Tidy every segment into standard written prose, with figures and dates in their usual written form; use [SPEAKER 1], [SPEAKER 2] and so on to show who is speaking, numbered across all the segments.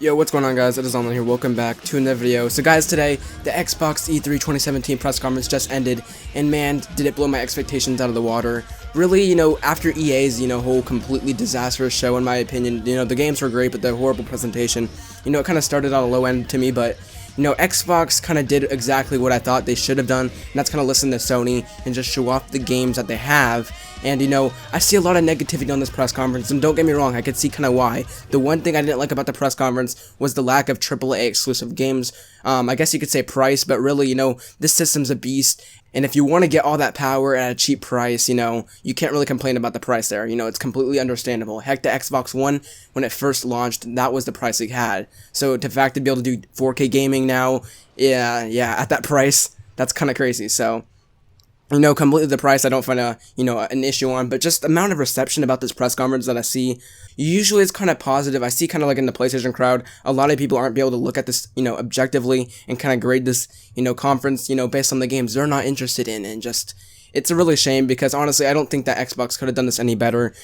[SPEAKER 1] Yo, what's going on, guys? It is Alman here. Welcome back to another video. So guys, today the Xbox E3 2017 press conference just ended, and man, did it blow my expectations out of the water. Really, after EA's, whole completely disastrous show, in my opinion, the games were great, but the horrible presentation, it kind of started on a low end to me, but Xbox kind of did exactly what I thought they should have done, and that's kind of listen to Sony and just show off the games that they have. And I see a lot of negativity on this press conference, and don't get me wrong, I could see kind of why. The one thing I didn't like about the press conference was the lack of AAA exclusive games. I guess you could say price, but really, this system's a beast, and if you want to get all that power at a cheap price, you can't really complain about the price there. It's completely understandable. Heck, the Xbox One, when it first launched, that was the price it had. So the fact to be able to do 4K gaming now, yeah, at that price, that's kind of crazy. So completely the price I don't find an issue on, but just the amount of reception about this press conference that I see, usually it's kind of positive. I see kind of like in the PlayStation crowd, a lot of people aren't be able to look at this, objectively and kind of grade this, conference, based on the games they're not interested in, and just, it's a really shame because honestly, I don't think that Xbox could have done this any better.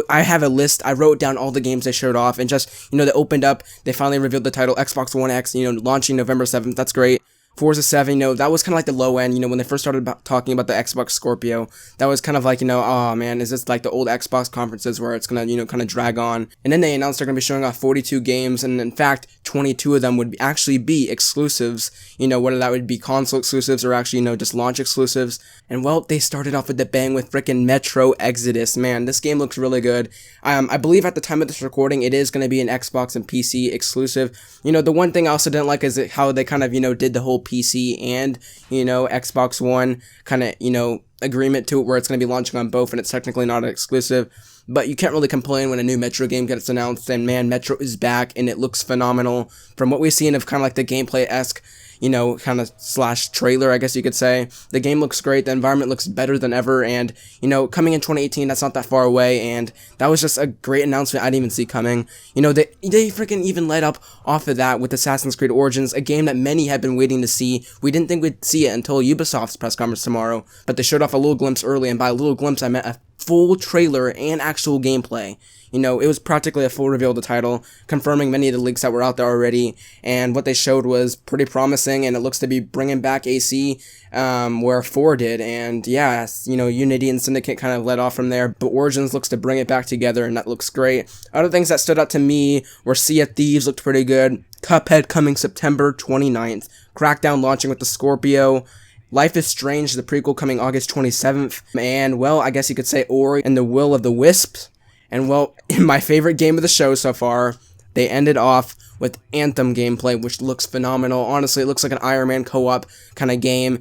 [SPEAKER 1] I have a list, I wrote down all the games they showed off, and just, they opened up, they finally revealed the title, Xbox One X, launching November 7th, that's great. Forza 7, that was kind of like the low end, when they first started talking about the Xbox Scorpio, that was kind of like, oh man, is this like the old Xbox conferences where it's gonna, kind of drag on? And then they announced they're gonna be showing off 42 games, and in fact, 22 of them would actually be exclusives, whether that would be console exclusives or actually, just launch exclusives. And well, they started off with the bang with frickin' Metro Exodus. Man, this game looks really good. I believe at the time of this recording, it is gonna be an Xbox and PC exclusive. The one thing I also didn't like is how they kind of, did the whole PC and, Xbox One kind of, agreement to it where it's going to be launching on both and it's technically not an exclusive. But you can't really complain when a new Metro game gets announced, and man, Metro is back and it looks phenomenal. From what we've seen of kind of like the gameplay-esque, kind of slash trailer, I guess you could say. The game looks great, the environment looks better than ever, and, coming in 2018, that's not that far away, and that was just a great announcement I didn't even see coming. They freaking even led up off of that with Assassin's Creed Origins, a game that many had been waiting to see. We didn't think we'd see it until Ubisoft's press conference tomorrow, but they showed off a little glimpse early, and by a little glimpse, I meant a full trailer and actual gameplay. It was practically a full reveal of the title, confirming many of the leaks that were out there already, and what they showed was pretty promising, and it looks to be bringing back AC, where 4 did, and yeah, Unity and Syndicate kind of led off from there, but Origins looks to bring it back together, and that looks great. Other things that stood out to me were Sea of Thieves looked pretty good, Cuphead coming September 29th, Crackdown launching with the Scorpio, Life is Strange, the prequel, coming August 27th, and well, I guess you could say Ori and the Will of the Wisps. And well, in my favorite game of the show so far, they ended off with Anthem gameplay, which looks phenomenal. Honestly, it looks like an Iron Man co-op kind of game,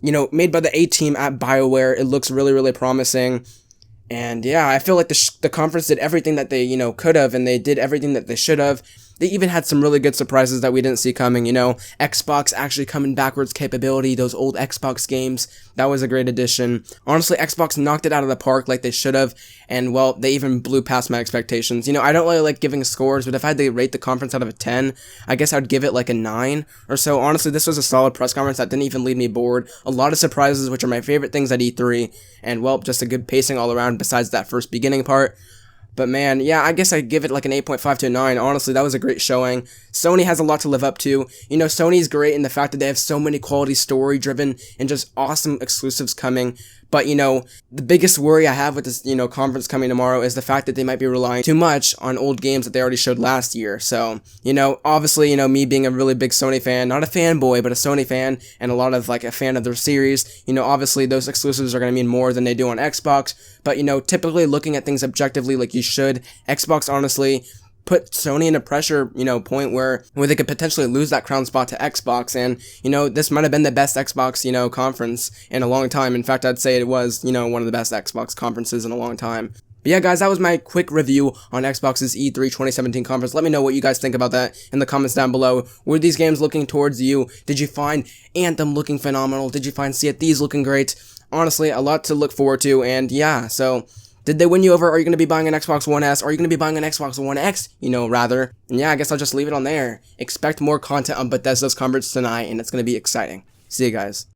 [SPEAKER 1] made by the A-Team at BioWare. It looks really, really promising. And yeah, I feel like the conference did everything that they, could have, and they did everything that they should have. They even had some really good surprises that we didn't see coming, Xbox actually coming backwards capability, those old Xbox games, that was a great addition. Honestly, Xbox knocked it out of the park like they should have, and well, they even blew past my expectations. I don't really like giving scores, but if I had to rate the conference out of a 10, I guess I'd give it like a 9 or so. Honestly, this was a solid press conference that didn't even leave me bored. A lot of surprises, which are my favorite things at E3, and well, just a good pacing all around besides that first beginning part. But man, yeah, I guess I'd give it like an 8.5 to a 9. Honestly, that was a great showing. Sony has a lot to live up to. Sony's great in the fact that they have so many quality story-driven and just awesome exclusives coming. But, the biggest worry I have with this, conference coming tomorrow is the fact that they might be relying too much on old games that they already showed last year. So, obviously, me being a really big Sony fan, not a fanboy, but a Sony fan, and a lot of, like, a fan of their series, obviously those exclusives are going to mean more than they do on Xbox. But, typically looking at things objectively like you should, Xbox, honestly, put Sony in a pressure, point where they could potentially lose that crown spot to Xbox, and, this might have been the best Xbox, conference in a long time. In fact, I'd say it was, one of the best Xbox conferences in a long time. But yeah, guys, that was my quick review on Xbox's E3 2017 conference. Let me know what you guys think about that in the comments down below. Were these games looking towards you? Did you find Anthem looking phenomenal? Did you find Sea of Thieves looking great? Honestly, a lot to look forward to, and yeah, so did they win you over? Are you going to be buying an Xbox One S? Are you going to be buying an Xbox One X? Rather. And yeah, I guess I'll just leave it on there. Expect more content on Bethesda's conference tonight, and it's going to be exciting. See you guys.